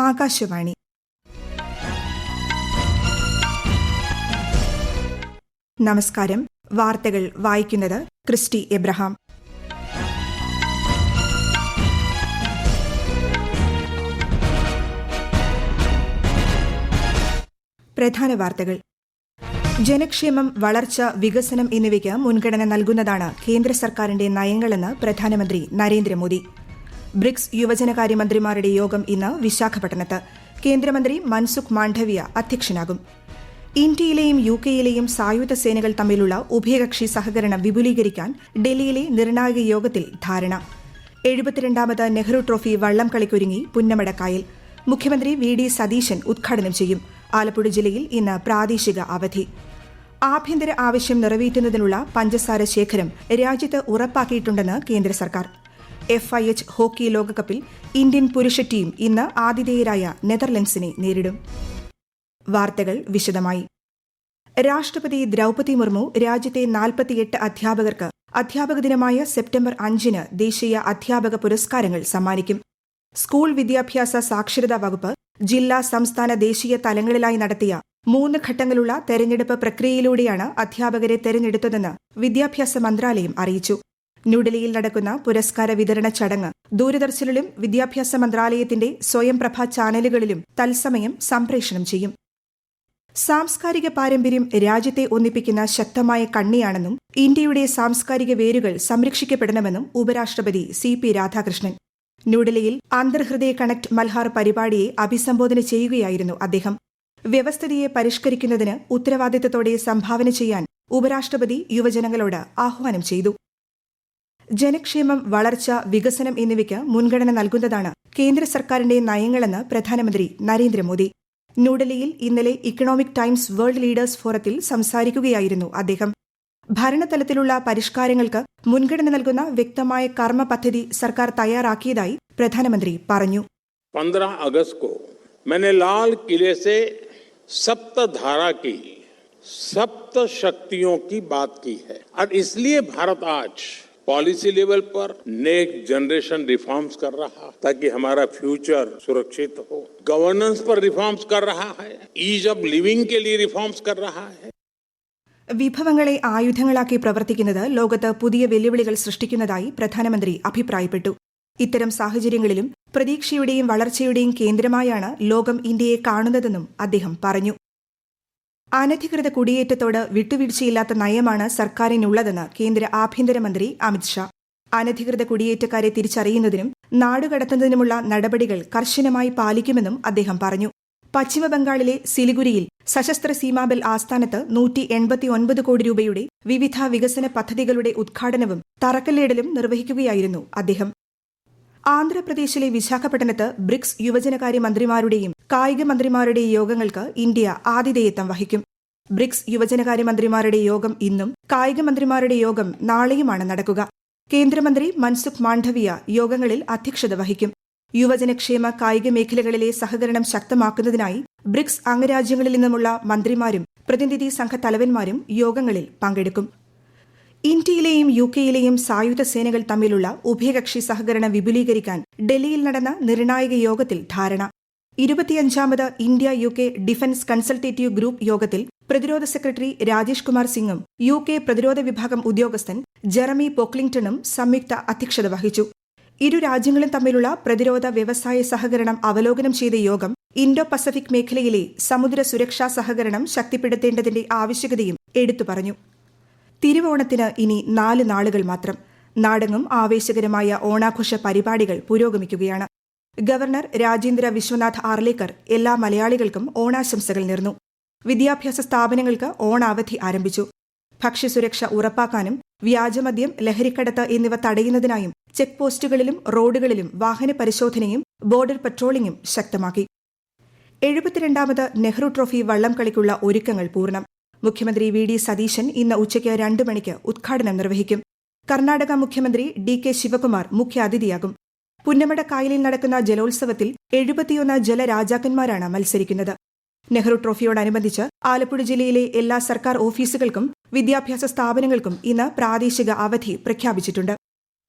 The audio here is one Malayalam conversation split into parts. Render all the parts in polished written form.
ആകാശവാണി. നമസ്കാരം. വാർത്തകൾ വായിക്കുന്നത് ക്രിസ്റ്റി എബ്രഹാം. പ്രധാന വാർത്തകൾ. ജനക്ഷേമം, വളർച്ച, വികസനം എന്നിവയ്ക്ക് മുൻഗണന നൽകുന്നതാണ് കേന്ദ്ര സർക്കാരിന്റെ നയങ്ങളെന്ന് പ്രധാനമന്ത്രി നരേന്ദ്രമോദി. ബ്രിക്സ് യുവജനകാര്യമന്ത്രിമാരുടെ യോഗം ഇന്ന് വിശാഖപട്ടണത്ത്. കേന്ദ്രമന്ത്രി മൻസുഖ് മാണ്ഡവ്യ അധ്യക്ഷനാകും. ഇന്ത്യയിലെയും യുകെയിലെയും സായുധ സേനകൾ തമ്മിലുള്ള ഉഭയകക്ഷി സഹകരണം വിപുലീകരിക്കാൻ ഡൽഹിയിലെ നിർണായക യോഗത്തിൽ ധാരണ. 72ാമത് നെഹ്റു ട്രോഫി വള്ളംകളിക്കൊരുങ്ങി പുന്നമടക്കായൽ. മുഖ്യമന്ത്രി വി.ഡി. സതീശൻ ഉദ്ഘാടനം ചെയ്യും. ആലപ്പുഴ ജില്ലയിൽ ഇന്ന് പ്രാദേശിക അവധി. ആഭ്യന്തര ആവശ്യം നിറവേറ്റുന്നതിനുള്ള പഞ്ചസാര ശേഖരം രാജ്യത്ത് ഉറപ്പാക്കിയിട്ടുണ്ടെന്ന് കേന്ദ്ര സർക്കാർ. FIH ഹോക്കി ലോകകപ്പിൽ ഇന്ത്യൻ പുരുഷ ടീം ഇന്ന് ആതിഥേയരായ നെതർലൻഡ്സിനെ നേരിടും. വാർത്തകൾ വിശദമായി. രാഷ്ട്രപതി ദ്രൌപദി മുർമു രാജ്യത്തെ 48 അധ്യാപകർക്ക് അധ്യാപക ദിനമായ സെപ്റ്റംബർ 5-ന് ദേശീയ അധ്യാപക പുരസ്കാരങ്ങൾ സമ്മാനിക്കും. സ്കൂൾ വിദ്യാഭ്യാസ സാക്ഷരതാ വകുപ്പ് ജില്ലാ, സംസ്ഥാന, ദേശീയ തലങ്ങളിലായി നടത്തിയ 3 ഘട്ടങ്ങളുള്ള തെരഞ്ഞെടുപ്പ് പ്രക്രിയയിലൂടെയാണ് അധ്യാപകരെ തെരഞ്ഞെടുത്തതെന്ന് വിദ്യാഭ്യാസ മന്ത്രാലയം അറിയിച്ചു. ന്യൂഡൽഹിയിൽ നടക്കുന്ന പുരസ്കാര വിതരണ ചടങ്ങ് ദൂരദർശനിലും വിദ്യാഭ്യാസ മന്ത്രാലയത്തിന്റെ സ്വയംപ്രഭാ ചാനലുകളിലും തത്സമയം സംപ്രേഷണം ചെയ്യും. സാംസ്കാരിക പാരമ്പര്യം രാജ്യത്തെ ഒന്നിപ്പിക്കുന്ന ശക്തമായ കണ്ണിയാണെന്നും ഇന്ത്യയുടെ സാംസ്കാരിക വേരുകൾ സംരക്ഷിക്കപ്പെടണമെന്നും ഉപരാഷ്ട്രപതി CP രാധാകൃഷ്ണൻ. ന്യൂഡൽഹിയിൽ അന്തർഹൃദയ കണക്ട് മൽഹാർ പരിപാടിയെ അഭിസംബോധന ചെയ്യുകയായിരുന്നു അദ്ദേഹം. വ്യവസ്ഥിതിയെ പരിഷ്കരിക്കുന്നതിന് ഉത്തരവാദിത്തത്തോടെ സംഭാവന ചെയ്യാൻ ഉപരാഷ്ട്രപതി യുവജനങ്ങളോട് ആഹ്വാനം ചെയ്തു. ജനക്ഷേമം, വളർച്ച, വികസനം എന്നിവയ്ക്ക് മുൻഗണന നൽകുന്നതാണ് കേന്ദ്ര സർക്കാരിന്റെ നയങ്ങളെന്ന് പ്രധാനമന്ത്രി നരേന്ദ്രമോദി. ന്യൂഡൽഹിയിൽ ഇന്നലെ ഇക്കണോമിക് ടൈംസ് വേൾഡ് ലീഡേഴ്സ് ഫോറത്തിൽ സംസാരിക്കുകയായിരുന്നു അദ്ദേഹം. ഭരണതലത്തിലുള്ള പരിഷ്കാരങ്ങൾക്ക് മുൻഗണന നൽകുന്ന വ്യക്തമായ കർമ്മ പദ്ധതി സർക്കാർ തയ്യാറാക്കിയതായി പ്രധാനമന്ത്രി പറഞ്ഞു. 15 अगस्त को मैंने लाल किले से सप्तधारा की, सप्त शक्तियों की बात की है और इसलिए भारत आज पॉलिसी लेवल पर नेक्स्ट जनरेशन रिफॉर्म्स कर रहा है ताकि हमारा फ्यूचर सुरक्षित हो. गवर्नेंस पर रिफॉर्म्स कर रहा है, ईज ऑफ लिविंग के लिए रिफॉर्म्स कर रहा है. വിഭവങ്ങളെ ആയുധങ്ങളാക്കി പ്രവർത്തിക്കുന്നത് ലോകത്ത് പുതിയ വെല്ലുവിളികൾ സൃഷ്ടിക്കുന്നതായി പ്രധാനമന്ത്രി അഭിപ്രായപ്പെട്ടു. ഇത്തരം സാഹചര്യങ്ങളിലും പ്രതീക്ഷയുടെയും വളർച്ചയുടെയും കേന്ദ്രമായാണ് ലോകം ഇന്ത്യയെ കാണുന്നതെന്നും അദ്ദേഹം പറഞ്ഞു. അനധികൃത കുടിയേറ്റത്തോട് വിട്ടുവീഴ്ചയില്ലാത്ത നയമാണ് സർക്കാരിനുള്ളതെന്ന് കേന്ദ്ര ആഭ്യന്തരമന്ത്രി അമിത്ഷാ. അനധികൃത കുടിയേറ്റക്കാരെ തിരിച്ചറിയുന്നതിനും നാടുകടത്തുന്നതിനുമുള്ള നടപടികൾ കർശനമായി പാലിക്കുമെന്നും അദ്ദേഹം പറഞ്ഞു. പശ്ചിമബംഗാളിലെ സിലിഗുരിയിൽ സശസ്ത്ര സീമാബൽ ആസ്ഥാനത്ത് 189 കോടി രൂപയുടെ വിവിധ വികസന പദ്ധതികളുടെ ഉദ്ഘാടനവും തറക്കല്ലിടലും നിർവഹിക്കുകയായിരുന്നു അദ്ദേഹം. ആന്ധ്രാപ്രദേശിലെ വിശാഖപട്ടണത്ത് ബ്രിക്സ് യുവജനകാര്യ മന്ത്രിമാരുടെയും കായിക മന്ത്രിമാരുടെയും യോഗങ്ങൾക്ക് ഇന്ത്യ ആതിഥേയത്വം വഹിക്കും. ബ്രിക്സ് യുവജനകാര്യ മന്ത്രിമാരുടെ യോഗം ഇന്നും കായിക മന്ത്രിമാരുടെ യോഗം നാളെയുമാണ് നടക്കുക. കേന്ദ്രമന്ത്രി മൻസുഖ് മാണ്ഡവ്യ യോഗങ്ങളിൽ അധ്യക്ഷത വഹിക്കും. യുവജനക്ഷേമ, കായിക മേഖലകളിലെ സഹകരണം ശക്തമാക്കുന്നതിനായി ബ്രിക്സ് അംഗരാജ്യങ്ങളിൽ നിന്നുമുള്ള മന്ത്രിമാരും പ്രതിനിധി സംഘ തലവന്മാരും യോഗങ്ങളിൽ പങ്കെടുക്കും. ഇന്ത്യയിലെയും യുകെയിലെയും സായുധ സേനകൾ തമ്മിലുള്ള ഉഭയകക്ഷി സഹകരണം വിപുലീകരിക്കാൻ ഡൽഹിയിൽ നടന്ന നിർണായക യോഗത്തിൽ ധാരണ. 25ാമത് India UK defence consultative group യോഗത്തിൽ പ്രതിരോധ സെക്രട്ടറി രാജേഷ് കുമാർ സിംഗും UK പ്രതിരോധ വിഭാഗം ഉദ്യോഗസ്ഥൻ ജെറമി പോക്ലിംഗ്ടണും സംയുക്ത അധ്യക്ഷത വഹിച്ചു. ഇരു രാജ്യങ്ങളും തമ്മിലുള്ള പ്രതിരോധ വ്യവസായ സഹകരണം അവലോകനം ചെയ്ത യോഗം ഇൻഡോ പസഫിക് മേഖലയിലെ സമുദ്ര സുരക്ഷാ സഹകരണം ശക്തിപ്പെടുത്തേണ്ടതിന്റെ ആവശ്യകതയും എടുത്തു പറഞ്ഞു. തിരുവോണത്തിന് ഇനി 4 നാളുകൾ മാത്രം. നാടെങ്ങും ആവേശകരമായ ഓണാഘോഷ പരിപാടികൾ പുരോഗമിക്കുകയാണ്. ഗവർണർ രാജേന്ദ്ര വിശ്വനാഥ് ആർലേക്കർ എല്ലാ മലയാളികൾക്കും ഓണാശംസകൾ നേർന്നു. വിദ്യാഭ്യാസ സ്ഥാപനങ്ങൾക്ക് ഓണാവധി ആരംഭിച്ചു. ഭക്ഷ്യസുരക്ഷ ഉറപ്പാക്കാനും വ്യാജമദ്യം, ലഹരിക്കടത്ത് എന്നിവ തടയുന്നതിനായും ചെക്ക് പോസ്റ്റുകളിലും റോഡുകളിലും വാഹന പരിശോധനയും ബോർഡർ പട്രോളിംഗും ശക്തമാക്കി. 72ാമത് നെഹ്റു ട്രോഫി വള്ളംകളിക്കുള്ള ഒരുക്കങ്ങൾ പൂർണ്ണം. മുഖ്യമന്ത്രി വി.ഡി. സതീശൻ ഇന്ന് ഉച്ചയ്ക്ക് 2 മണിക്ക് ഉദ്ഘാടനം നിർവഹിക്കും. കർണാടക മുഖ്യമന്ത്രി DK ശിവകുമാർ മുഖ്യാതിഥിയാകും. പുന്നമടക്കായലിൽ നടക്കുന്ന ജലോത്സവത്തിൽ 71 ജലരാജാക്കന്മാരാണ് മത്സരിക്കുന്നത്. നെഹ്റു ട്രോഫിയോടനുബന്ധിച്ച് ആലപ്പുഴ ജില്ലയിലെ എല്ലാ സർക്കാർ ഓഫീസുകൾക്കും വിദ്യാഭ്യാസ സ്ഥാപനങ്ങൾക്കും ഇന്ന് പ്രാദേശിക അവധി പ്രഖ്യാപിച്ചിട്ടുണ്ട്.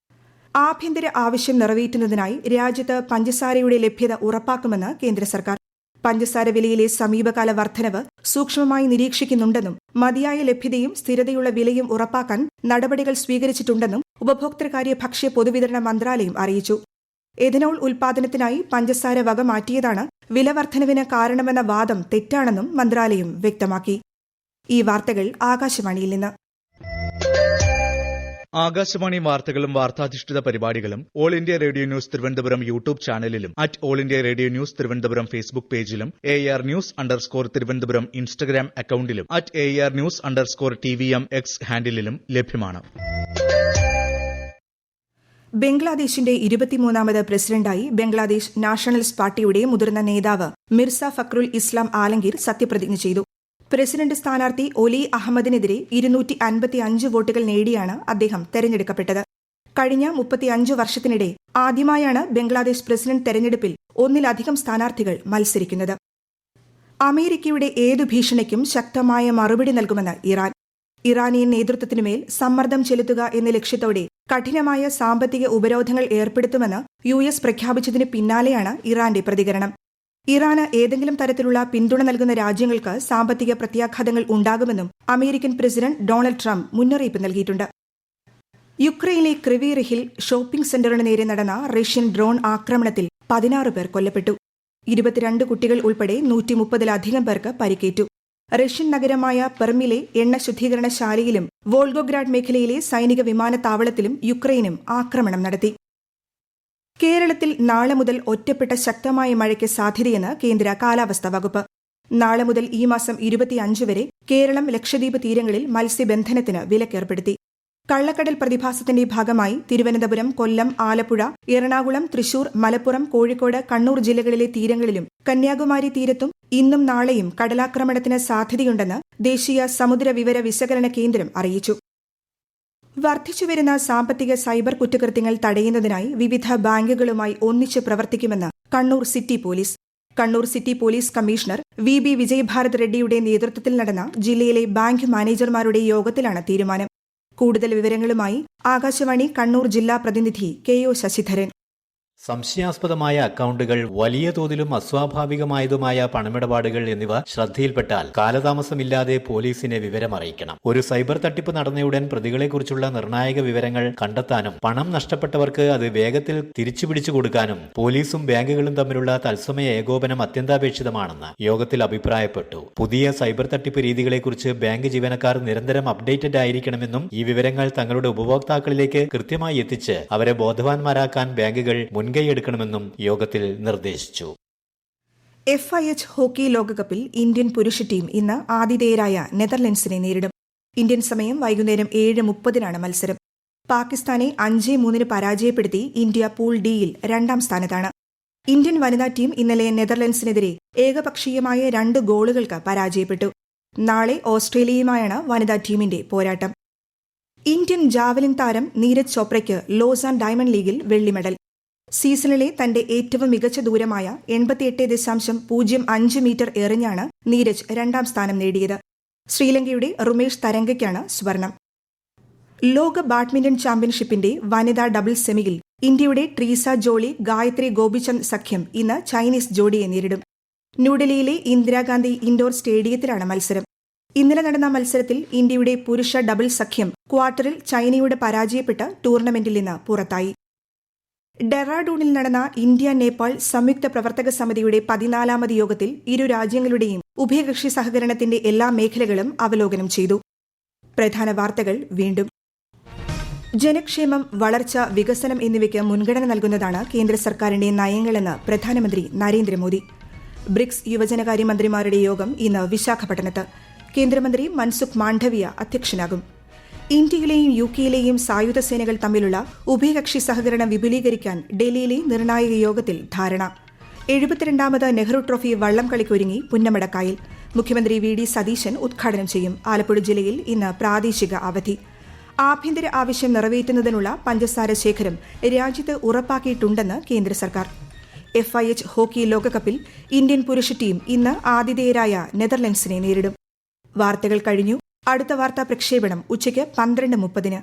ആഭ്യന്തര ആവശ്യം നിറവേറ്റുന്നതിനായി രാജ്യത്ത് പഞ്ചസാരയുടെ ലഭ്യത ഉറപ്പാക്കുമെന്ന് കേന്ദ്ര സർക്കാർ. പഞ്ചസാര വിലയിലെ സമീപകാല വർധനവ് സൂക്ഷ്മമായി നിരീക്ഷിക്കുന്നുണ്ടെന്നും മതിയായ ലഭ്യതയും സ്ഥിരതയുള്ള വിലയും ഉറപ്പാക്കാൻ നടപടികൾ സ്വീകരിച്ചിട്ടുണ്ടെന്നും ഉപഭോക്തൃകാര്യ ഭക്ഷ്യ പൊതുവിതരണ മന്ത്രാലയം അറിയിച്ചു. എഥനോൾ ഉൽപാദനത്തിനായി പഞ്ചസാര വക മാറ്റിയതാണ് വില വർധനവിന് കാരണമെന്ന വാദം തെറ്റാണെന്നും മന്ത്രാലയം വ്യക്തമാക്കി. ഈ വാർത്തകൾ ആകാശവാണിയിൽ നിന്ന്. ആകാശവാണി വാർത്തകളും വാർത്താധിഷ്ഠിത പരിപാടികളും All India Radio News Thiruvananthapuram YouTube ചാനലിലും All India Radio News Thiruvananthapuram Facebook പേജിലും AR News_ തിരുവനന്തപുരം ഇൻസ്റ്റഗ്രാം അക്കൌണ്ടിലും AR News_TVM X ഹാൻഡിലും ലഭ്യമാണ്. ബംഗ്ലാദേശിന്റെ 23ാമത് പ്രസിഡന്റായി ബംഗ്ലാദേശ് നാഷണലിസ്റ്റ് പാർട്ടിയുടെ മുതിർന്ന നേതാവ് മിർസ ഫക്രുൽ ഇസ്ലാം ആലംഗീർ സത്യപ്രതിജ്ഞ ചെയ്തു. പ്രസിഡന്റ് സ്ഥാനാർത്ഥി ഒലി അഹമ്മദിനെതിരെ 255 വോട്ടുകൾ നേടിയാണ് അദ്ദേഹം തെരഞ്ഞെടുക്കപ്പെട്ടത്. കഴിഞ്ഞ 35 വർഷത്തിനിടെ ആദ്യമായാണ് ബംഗ്ലാദേശ് പ്രസിഡന്റ് തെരഞ്ഞെടുപ്പിൽ ഒന്നിലധികം സ്ഥാനാർത്ഥികൾ മത്സരിക്കുന്നത്. അമേരിക്കയുടെ ഏതു ഭീഷണിക്കും ശക്തമായ മറുപടി നൽകുമെന്ന് ഇറാൻ. ഇറാനിയൻ നേതൃത്വത്തിനുമേൽ സമ്മർദ്ദം ചെലുത്തുക എന്ന ലക്ഷ്യത്തോടെ കഠിനമായ സാമ്പത്തിക ഉപരോധങ്ങൾ ഏർപ്പെടുത്തുമെന്ന് US പ്രഖ്യാപിച്ചതിന് പിന്നാലെയാണ് ഇറാന്റെ പ്രതികരണം. ഇറാന് ഏതെങ്കിലും തരത്തിലുള്ള പിന്തുണ നൽകുന്ന രാജ്യങ്ങൾക്ക് സാമ്പത്തിക പ്രത്യാഘാതങ്ങൾ ഉണ്ടാകുമെന്നും അമേരിക്കൻ പ്രസിഡന്റ് ഡൊണാൾഡ് ട്രംപ് മുന്നറിയിപ്പ് നൽകിയിട്ടുണ്ട്. യുക്രൈനിലെ ക്രിവിറിഹിൽ ഷോപ്പിംഗ് സെന്ററിന് നേരെ നടന്ന റഷ്യൻ ഡ്രോൺ ആക്രമണത്തിൽ 16 പേർ കൊല്ലപ്പെട്ടു. 22 കുട്ടികൾ ഉൾപ്പെടെ 130-ലധികം പേർക്ക് പരിക്കേറ്റു. റഷ്യൻ നഗരമായ പെർമിലെ എണ്ണ ശുദ്ധീകരണശാലയിലും വോൾഗോഗ്രാഡ് മേഖലയിലെ സൈനിക വിമാനത്താവളത്തിലും യുക്രൈനും ആക്രമണം നടത്തി. കേരളത്തിൽ നാളെ മുതൽ ഒറ്റപ്പെട്ട ശക്തമായ മഴയ്ക്ക് സാധ്യതയെന്ന് കേന്ദ്ര കാലാവസ്ഥാ വകുപ്പ്. നാളെ മുതൽ ഈ മാസം 25 വരെ കേരളം ലക്ഷദ്വീപ് തീരങ്ങളിൽ മത്സ്യബന്ധനത്തിന് വിലക്കേർപ്പെടുത്തി. കള്ളക്കടൽ പ്രതിഭാസത്തിന്റെ ഭാഗമായി തിരുവനന്തപുരം, കൊല്ലം, ആലപ്പുഴ, എറണാകുളം, തൃശൂർ, മലപ്പുറം, കോഴിക്കോട്, കണ്ണൂർ ജില്ലകളിലെ തീരങ്ങളിലും കന്യാകുമാരി തീരത്തും ഇന്നും നാളെയും കടലാക്രമണത്തിന് സാധ്യതയുണ്ടെന്ന് ദേശീയ സമുദ്ര വിവര വിശകലന കേന്ദ്രം അറിയിച്ചു. വർദ്ധിച്ചുവരുന്ന സാമ്പത്തിക സൈബർ കുറ്റകൃത്യങ്ങൾ തടയുന്നതിനായി വിവിധ ബാങ്കുകളുമായി ഒന്നിച്ച് പ്രവർത്തിക്കുമെന്ന് Kannur city police. Kannur city police commissioner VB Vijayabharath റെഡ്ഡിയുടെ നേതൃത്വത്തിൽ നടന്ന ജില്ലയിലെ ബാങ്ക് മാനേജർമാരുടെ യോഗത്തിലാണ് തീരുമാനം. കൂടുതൽ വിവരങ്ങളുമായി ആകാശവാണി കണ്ണൂർ ജില്ലാ പ്രതിനിധി KO ശശിധരൻ. സംശയാസ്പദമായ അക്കൗണ്ടുകൾ, വലിയ തോതിലും അസ്വാഭാവികമായതുമായ പണമിടപാടുകൾ എന്നിവ ശ്രദ്ധയിൽപ്പെട്ടാൽ കാലതാമസമില്ലാതെ പോലീസിനെ വിവരമറിയിക്കണം. ഒരു സൈബർ തട്ടിപ്പ് നടന്നയുടൻ പ്രതികളെക്കുറിച്ചുള്ള നിർണായക വിവരങ്ങൾ കണ്ടെത്താനും പണം നഷ്ടപ്പെട്ടവർക്ക് അത് വേഗത്തിൽ തിരിച്ചുപിടിച്ചു കൊടുക്കാനും പോലീസും ബാങ്കുകളും തമ്മിലുള്ള തത്സമയ ഏകോപനം അത്യന്താപേക്ഷിതമാണെന്ന് യോഗത്തിൽ അഭിപ്രായപ്പെട്ടു. പുതിയ സൈബർ തട്ടിപ്പ് രീതികളെക്കുറിച്ച് ബാങ്ക് ജീവനക്കാർ നിരന്തരം അപ്ഡേറ്റഡ് ആയിരിക്കണമെന്നും ഈ വിവരങ്ങൾ തങ്ങളുടെ ഉപഭോക്താക്കളിലേക്ക് കൃത്യമായി എത്തിച്ച് അവരെ ബോധവാന്മാരാക്കാൻ ബാങ്കുകൾ മുൻകൈയെടുക്കണമെന്നും യോഗത്തിൽ നിർദ്ദേശിച്ചു. FIH ഹോക്കി ലോകകപ്പിൽ ഇന്ത്യൻ പുരുഷ ടീം ഇന്ന് ആതിഥേയരായ നെതർലൻഡ്സിനെ നേരിടും. ഇന്ത്യൻ സമയം വൈകുന്നേരം 7:30 മത്സരം. പാകിസ്ഥാനെ 5-3 പരാജയപ്പെടുത്തി ഇന്ത്യ പൂൾ ഡിയിൽ 2ാം സ്ഥാനത്താണ്. ഇന്ത്യൻ വനിതാ ടീം ഇന്നലെ നെതർലൻഡ്സിനെതിരെ ഏകപക്ഷീയമായ 2 ഗോളുകൾക്ക് പരാജയപ്പെട്ടു. നാളെ ഓസ്ട്രേലിയയുമായാണ് വനിതാ ടീമിന്റെ പോരാട്ടം. ഇന്ത്യൻ ജാവലിൻ താരം നീരജ് ചോപ്രയ്ക്ക് ലോസാൻ ഡയമണ്ട് ലീഗിൽ വെള്ളി മെഡൽ. സീസണിലെ തന്റെ ഏറ്റവും മികച്ച ദൂരമായ 88.05 മീറ്റർ എറിഞ്ഞാണ് നീരജ് 2ാം സ്ഥാനം നേടിയത്. ശ്രീലങ്കയുടെ റുമേഷ് തരംഗയ്ക്കാണ് സ്വർണം. ലോക ബാഡ്മിന്റൺ ചാമ്പ്യൻഷിപ്പിന്റെ വനിതാ ഡബിൾസ് സെമിയിൽ ഇന്ത്യയുടെ ട്രീസ ജോളി, ഗായത്രി ഗോപിചന്ദ് സഖ്യം ഇന്ന് ചൈനീസ് ജോഡിയെ നേരിടും. ന്യൂഡൽഹിയിലെ ഇന്ദിരാഗാന്ധി ഇൻഡോർ സ്റ്റേഡിയത്തിലാണ് മത്സരം. ഇന്നലെ നടന്ന മത്സരത്തിൽ ഇന്ത്യയുടെ പുരുഷ ഡബിൾസ് സഖ്യം ക്വാർട്ടറിൽ ചൈനയോട് പരാജയപ്പെട്ട് ടൂർണമെന്റിൽ നിന്ന് പുറത്തായി. ഡെറാഡൂണിൽ നടന്ന ഇന്ത്യ നേപ്പാൾ സംയുക്ത പ്രവർത്തക സമിതിയുടെ 14ാമത് യോഗത്തിൽ ഇരു രാജ്യങ്ങളുടെയും ഉഭയകക്ഷി സഹകരണത്തിന്റെ എല്ലാ മേഖലകളും അവലോകനം ചെയ്തു. പ്രധാന വാർത്തകൾ വീണ്ടും. ജനക്ഷേമം, വളർച്ച, വികസനം എന്നിവയ്ക്ക് മുൻഗണന നൽകുന്നതാണ് കേന്ദ്ര സർക്കാരിന്റെ നയങ്ങളെന്ന് പ്രധാനമന്ത്രി നരേന്ദ്രമോദി. ബ്രിക്സ് യുവജനകാര്യമന്ത്രിമാരുടെ യോഗം ഇന്ന് വിശാഖപട്ടണത്ത്. കേന്ദ്രമന്ത്രി മൻസുഖ് മാണ്ഡവ്യ അധ്യക്ഷനാകും. ഇന്ത്യയിലെയും UK-യിലെയും സായുധ സേനകൾ തമ്മിലുള്ള ഉഭയകക്ഷി സഹകരണം വിപുലീകരിക്കാൻ ഡൽഹിയിലെ നിർണായക യോഗത്തിൽ ധാരണ. 72ാമത് നെഹ്റു ട്രോഫി വള്ളം കളിക്കൊരുങ്ങി പുന്നമടക്കായൽ. മുഖ്യമന്ത്രി VD സതീശൻ ഉദ്ഘാടനം ചെയ്യും. ആലപ്പുഴ ജില്ലയിൽ ഇന്ന് പ്രാദേശിക അവധി. ആഭ്യന്തര ആവശ്യം നിറവേറ്റുന്നതിനുള്ള പഞ്ചസാര ശേഖരം രാജ്യത്ത് ഉറപ്പാക്കിയിട്ടുണ്ടെന്ന് കേന്ദ്ര സർക്കാർ. FIH ഹോക്കി ലോകകപ്പിൽ ഇന്ത്യൻ പുരുഷ ടീം ഇന്ന് ആതിഥേയരായ നെതർലൻഡ്സിനെ നേരിടും. വാർത്തകൾ കഴിഞ്ഞു. അടുത്ത വാർത്താ പ്രക്ഷേപണം ഉച്ചയ്ക്ക് 12:30.